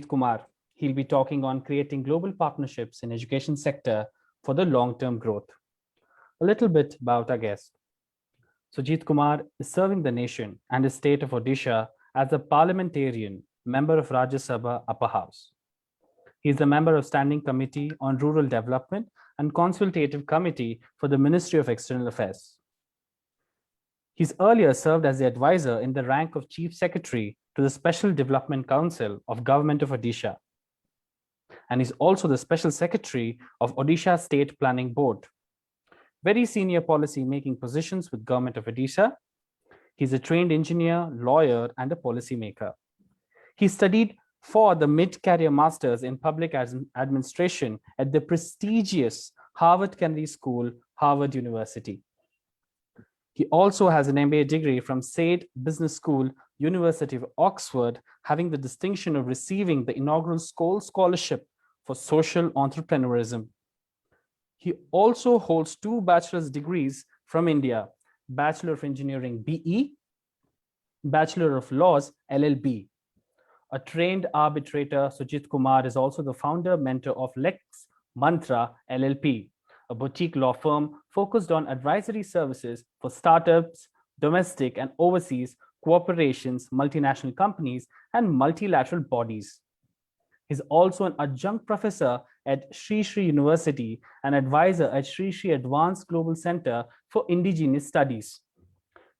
Kumar. He'll be talking on creating global partnerships in education sector for the long-term growth. A little bit about our guest. Sujit Kumar is serving the nation and the state of Odisha as a parliamentarian member of Rajya Sabha Upper House. He is a member of Standing Committee on Rural Development and Consultative Committee for the Ministry of External Affairs. He's earlier served as the advisor in the rank of Chief Secretary to the Special Development Council of Government of Odisha. And he's also the Special Secretary of Odisha State Planning Board. Very senior policy-making positions with Government of Odisha. He's a trained engineer, lawyer, and a policymaker. He studied for the mid-career masters in public administration at the prestigious Harvard Kennedy School, Harvard University. He also has an MBA degree from Said Business School, University of Oxford, having the distinction of receiving the inaugural Skoll Scholarship for Social Entrepreneurism. He also holds 2 bachelor's degrees from India, Bachelor of Engineering BE, Bachelor of Laws LLB. A trained arbitrator, Sujit Kumar is also the founder mentor of Lex Mantra LLP, a boutique law firm focused on advisory services for startups, domestic and overseas corporations, multinational companies, and multilateral bodies. He's also an adjunct professor at Sri Sri University and advisor at Sri Sri Advanced Global Center for Indigenous Studies.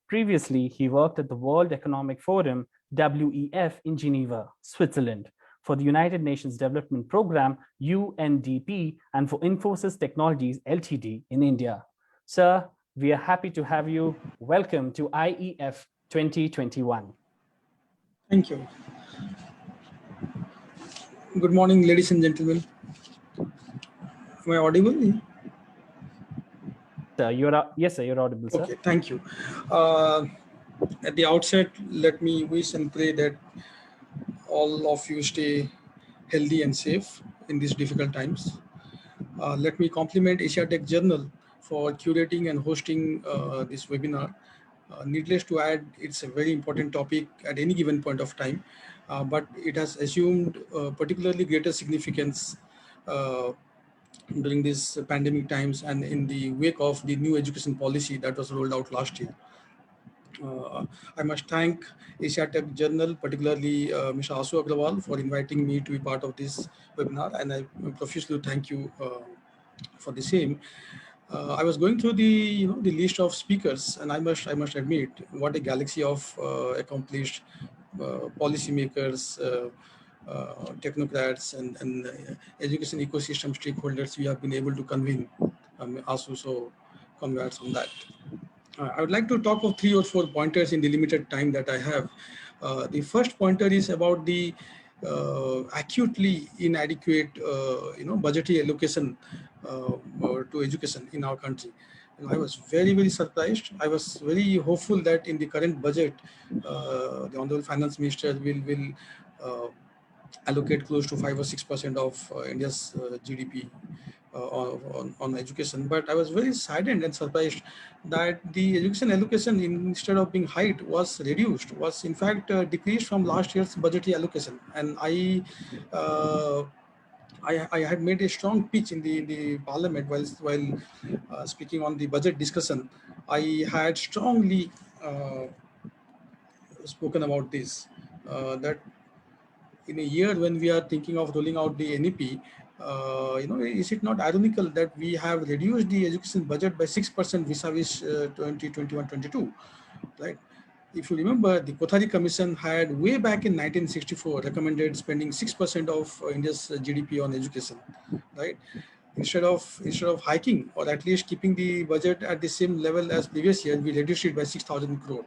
Previously, he worked at the World Economic Forum, WEF, in Geneva, Switzerland, for the United Nations Development Programme, UNDP, and for Infosys Technologies Ltd in India. Sir, we are happy to have you. Welcome to IEF 2021. Thank you. Good morning, ladies and gentlemen. Am I audible? Yes, sir, you're audible, sir. Okay, thank you. At the outset, let me wish and pray that all of you stay healthy and safe in these difficult times. Let me compliment Asia Tech Journal for curating and hosting this webinar. Needless to add, it's a very important topic at any given point of time, but it has assumed particularly greater significance during these pandemic times and in the wake of the new education policy that was rolled out last year. I must thank Asia Tech Journal, particularly Mr. Asu Agrawal, for inviting me to be part of this webinar, and I profusely thank you for the same. I was going through the list of speakers, and I must admit what a galaxy of accomplished policymakers, technocrats, and education ecosystem stakeholders we have been able to convene. Asu, so congrats on that. I would like to talk of 3 or 4 pointers in the limited time that I have. The first pointer is about the acutely inadequate, budgetary allocation to education in our country. And I was very, very surprised. I was very hopeful that in the current budget, the Honorable Finance Minister will allocate close to 5 or 6% of India's GDP on education. But I was very saddened and surprised that the education allocation, instead of being hiked, was reduced, was in fact decreased from last year's budgetary allocation. And I had made a strong pitch in the parliament while speaking on the budget discussion. I had strongly spoken about this, that in a year when we are thinking of rolling out the NEP, is it not ironical that we have reduced the education budget by 6% vis-a-vis 2021-22, right? If you remember, the Kothari Commission had way back in 1964 recommended spending 6% of India's GDP on education, right? Instead of hiking or at least keeping the budget at the same level as previous year, we reduced it by 6,000 crore.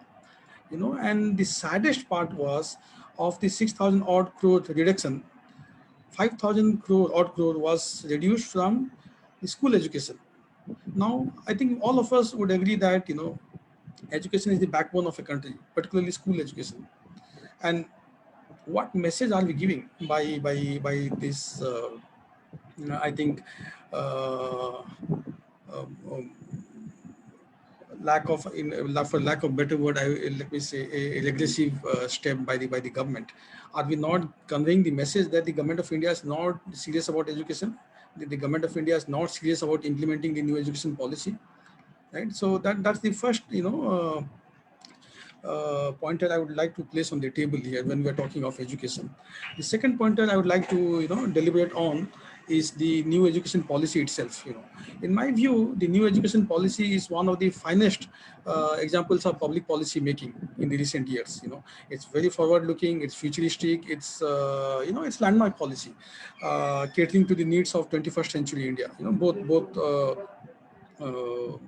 And the saddest part was, of the 6,000 odd crore reduction, 5,000 odd crore was reduced from the school education. Now, I think all of us would agree that, education is the backbone of a country, particularly school education. And what message are we giving by this, I think, for lack of better word, let me say a regressive step by the government? Are we not conveying the message that the government of India is not serious about education? The government of India is not serious about implementing the new education policy, right? So that's the first, pointer I would like to place on the table here when we are talking of education. The second pointer I would like to deliberate on is the new education policy itself. In my view, the new education policy is one of the finest examples of public policy making in the recent years. It's very forward-looking, it's futuristic, it's landmark policy, catering to the needs of 21st century India. Both uh, uh,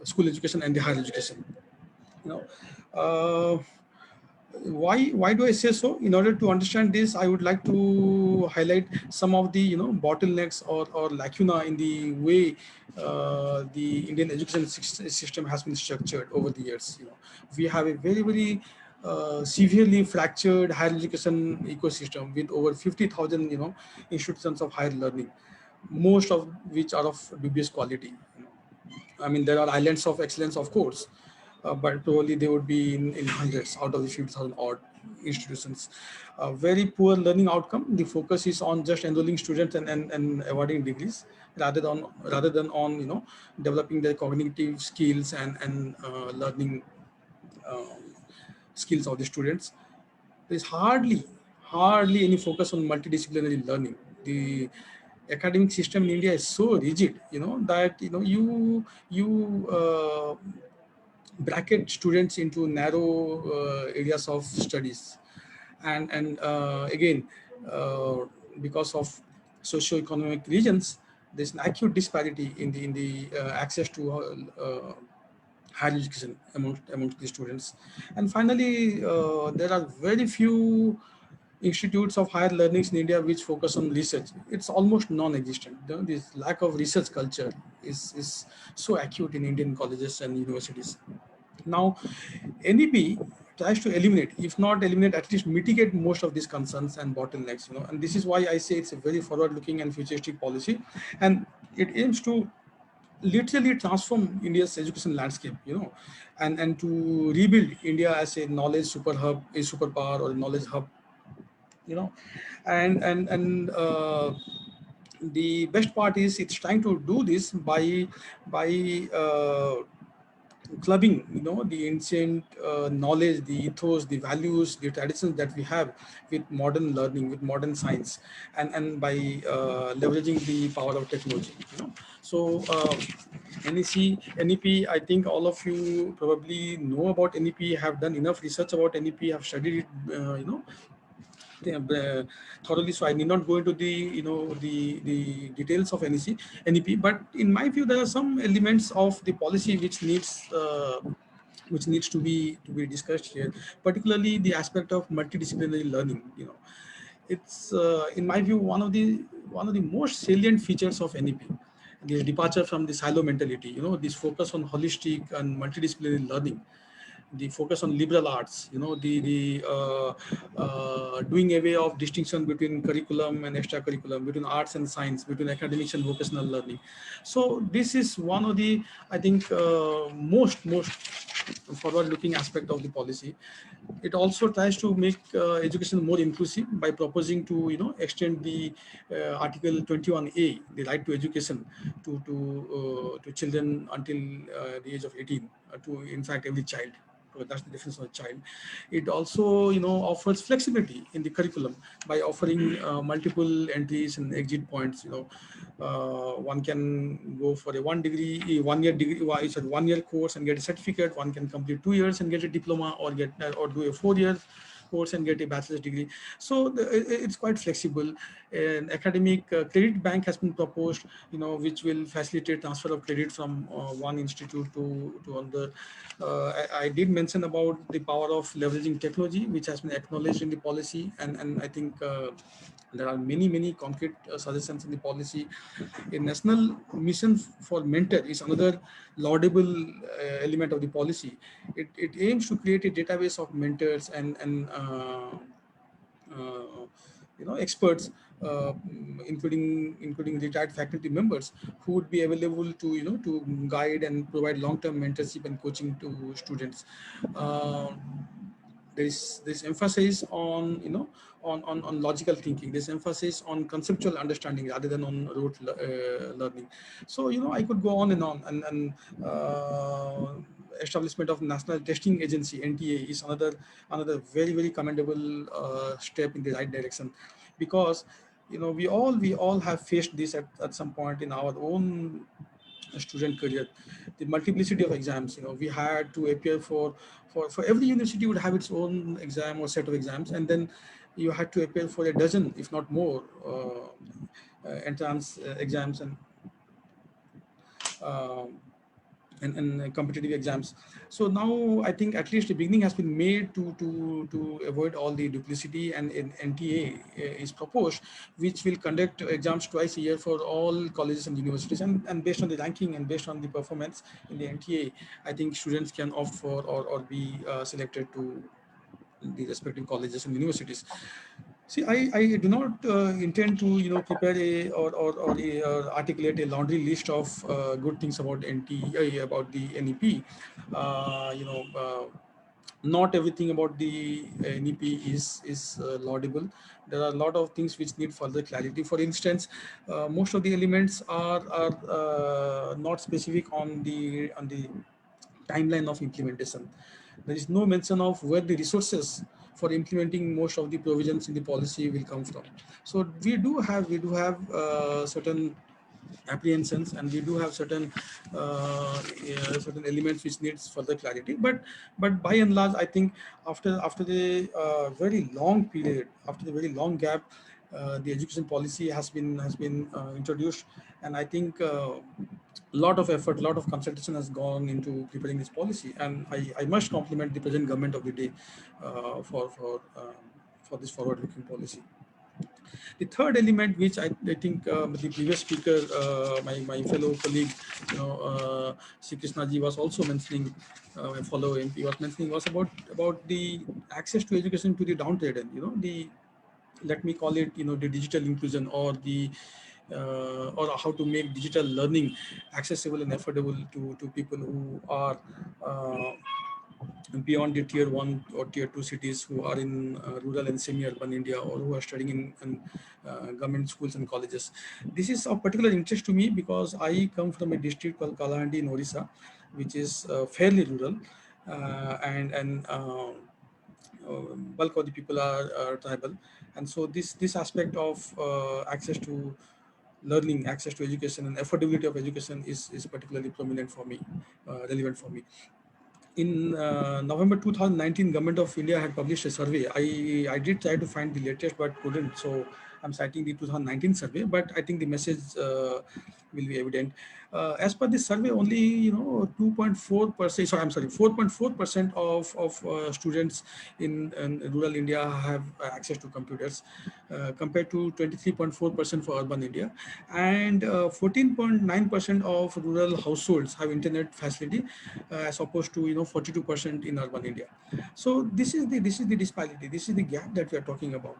school education and the higher education. you know uh, why do I say so? In order to understand this, I would like to highlight some of the bottlenecks or lacuna in the way the Indian education system has been structured over the years. We have a very severely fractured higher education ecosystem with over 50,000 institutions of higher learning, most of which are of dubious quality. I mean, there are islands of excellence, of course, but probably they would be in hundreds out of the 50,000 odd institutions. Very poor learning outcome. The focus is on just enrolling students and awarding degrees rather than on developing their cognitive skills and learning skills of the students. There's hardly any focus on multidisciplinary learning. The academic system in India is so rigid, that you bracket students into narrow areas of studies, and again, uh, because of socio-economic regions, there's an acute disparity in the access to higher education amongst the students. And finally, there are very few institutes of higher learnings in India which focus on research. It's almost non-existent. This lack of research culture is so acute in Indian colleges and universities. Now, NEP tries to eliminate, if not eliminate, at least mitigate most of these concerns and bottlenecks. And this is why I say it's a very forward-looking and futuristic policy, and it aims to literally transform India's education landscape, and to rebuild India as a knowledge super hub, a superpower, or a knowledge hub, and the best part is it's trying to do this by clubbing the ancient knowledge, the ethos, the values, the traditions that we have with modern learning, with modern science, and by leveraging the power of technology. So NEP, I think all of you probably know about NEP, have done enough research about NEP, have studied it thoroughly, so I need not go into the details of NEP. But in my view, there are some elements of the policy which needs to be discussed here, particularly the aspect of multidisciplinary learning. It's in my view one of the most salient features of NEP, the departure from the silo mentality. This focus on holistic and multidisciplinary learning, the focus on liberal arts, the doing away of distinction between curriculum and extracurriculum, between arts and science, between academics and vocational learning. So this is one of the, I think, most forward-looking aspect of the policy. It also tries to make education more inclusive by proposing to extend the Article 21A, the right to education, to children until the age of 18, to in fact every child. So that's the definition of a child. It also offers flexibility in the curriculum by offering multiple entries and exit points. One can go for a 1 year degree, 1 year course and get a certificate. One can complete 2 years and get a diploma, or do a 4 year course and get a bachelor's degree. So it's quite flexible. An academic credit bank has been proposed, which will facilitate transfer of credit from one institute to another. I did mention about the power of leveraging technology, which has been acknowledged in the policy, and I think there are many concrete suggestions in the policy. A national mission for mentor is another laudable element of the policy. It aims to create a database of mentors and experts, including retired faculty members who would be available to to guide and provide long-term mentorship and coaching to students. Uh, there is this emphasis on on logical thinking, this emphasis on conceptual understanding rather than on learning. So I could go on and on, establishment of national testing agency NTA is another very commendable step in the right direction, because we all have faced this at some point in our own student career. The multiplicity of exams, we had to appear for every university would have its own exam or set of exams, and then you had to appear for a dozen if not more entrance exams um, and competitive exams. So now I think at least the beginning has been made to avoid all the duplicity, and NTA is proposed, which will conduct exams twice a year for all colleges and universities, and based on the ranking and based on the performance in the NTA, I think students can opt for or be selected to the respective colleges and universities. See, I do not intend to prepare a or articulate a laundry list of good things about about the NEP. Uh, you know, uh, Not everything about the NEP is laudable. There are a lot of things which need further clarity. For instance, most of the elements are not specific on the timeline of implementation. There is no mention of where the resources for implementing most of the provisions in the policy will come from. So we do have certain apprehensions, and we do have certain elements which needs further clarity. But by and large, I think after the very long period, after the very long gap, the education policy has been introduced, and I think lot of effort, lot of consultation has gone into preparing this policy, and I must compliment the present government of the day for this forward-looking policy. The third element, which I think the previous speaker, my fellow colleague, Sri Krishna ji was also mentioning, my fellow MP was mentioning, was about the access to education to the downtrodden. The, let me call it, the digital inclusion, or how to make digital learning accessible and affordable to people who are beyond the tier 1 or tier 2 cities, who are in rural and semi-urban India, or who are studying in government schools and colleges. This is of particular interest to me because I come from a district called Kalahandi in Orissa, which is fairly rural, and bulk of the people are tribal, and so this aspect of access to learning, access to education, and affordability of education is particularly prominent for me, relevant for me. In November 2019, Government of India had published a survey. I did try to find the latest but couldn't. So I'm citing the 2019 survey, but I think the message will be evident. As per this survey, only 2.4%. Sorry, I'm sorry, 4.4% of students in rural India have access to computers, compared to 23.4% for urban India, and 14.9% of rural households have internet facility, as opposed to 42% in urban India. So this is the disparity. This is the gap that we are talking about.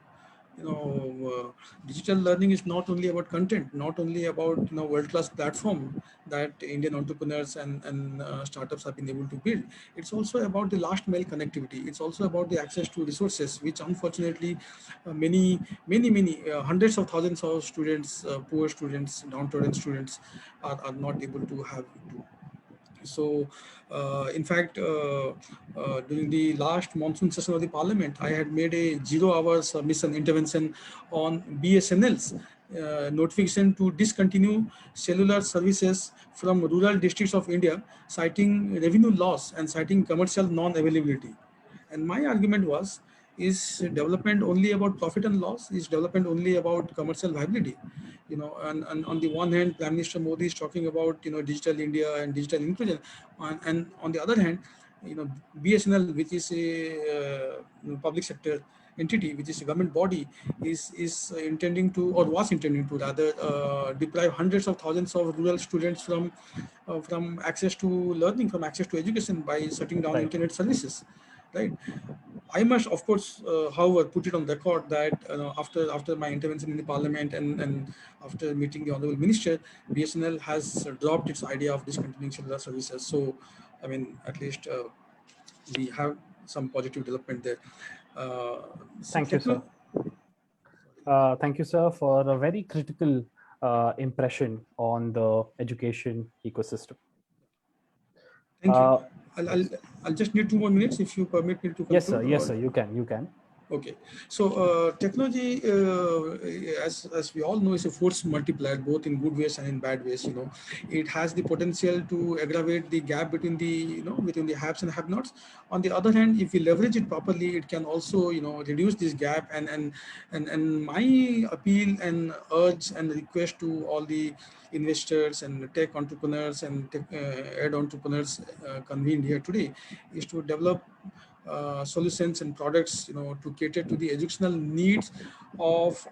Digital learning is not only about content, not only about world-class platform that Indian entrepreneurs and startups have been able to build. It's also about the last mile connectivity. It's also about the access to resources, which unfortunately many hundreds of thousands of students, poor students, downtrodden students, are not able to have. So, in fact, during the last monsoon session of the parliament, I had made a 0 hour submission intervention on BSNL's notification to discontinue cellular services from rural districts of India, citing revenue loss and citing commercial non-availability. And my argument was, is development only about profit and loss? Is development only about commercial viability? And on the one hand, Prime Minister Modi is talking about, digital India and digital inclusion. And on the other hand, BSNL, which is a public sector entity, which is a government body, is intending to, or was intending to rather, deprive hundreds of thousands of rural students from access to learning, from access to education, by shutting down Right. internet services, right? I must, of course, however, put it on record that after my intervention in the parliament and after meeting the honorable minister, BSNL has dropped its idea of discontinuing cellular services. So, I mean, at least we have some positive development there. So Thank you, sir. Thank you, sir, for a very critical impression on the education ecosystem. Thank you. I'll just need 2 more minutes if you permit me to conclude. Yes, sir. Yes, sir. You can. Okay, so technology, as we all know, is a force multiplier, both in good ways and in bad ways. You know, it has the potential to aggravate the gap between the between the haves and have-nots. On the other hand, if we leverage it properly, it can also reduce this gap. And my appeal and urge and request to all the investors and tech entrepreneurs and tech, ed entrepreneurs convened here today is to develop solutions and products to cater to the educational needs of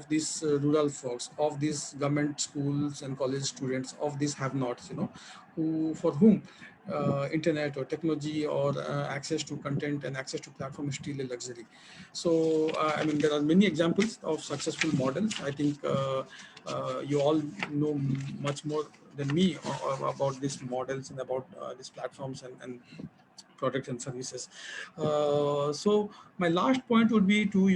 these rural folks, of these government schools and college students, of these have-nots, who for whom internet or technology or access to content and access to platform is still a luxury. So I mean, there are many examples of successful models. I think you all know much more than me about these models and about these platforms and products and services. So my last point would be to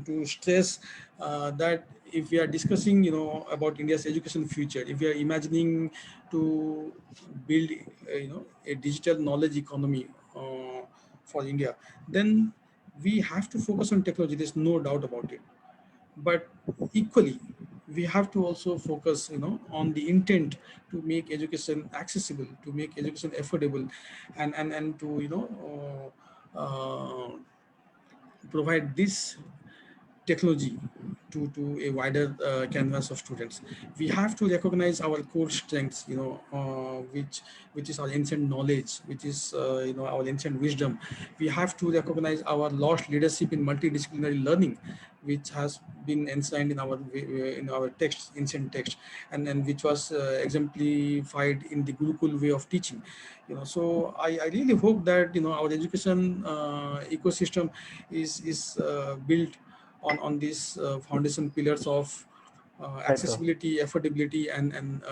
to stress that if we are discussing about India's education future, if we are imagining to build a digital knowledge economy for India, then we have to focus on technology. There's no doubt about it. But equally, we have to also focus on the intent to make education accessible, to make education affordable, and to provide this technology to a wider canvas of students. We have to recognize our core strengths, which is our ancient knowledge, which is our ancient wisdom. We have to recognize our lost leadership in multidisciplinary learning, which has been enshrined in our text, ancient text, and which was exemplified in the Gurukul way of teaching. So I really hope that our education ecosystem is built on these foundation pillars of accessibility, affordability, and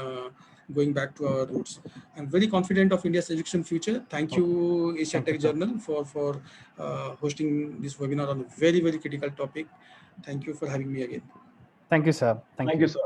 going back to our roots. I'm very confident of India's education future. Thank you, Asia Tech Journal, for hosting this webinar on a very, very critical topic. Thank you for having me again. Thank you, sir. Thank you, sir.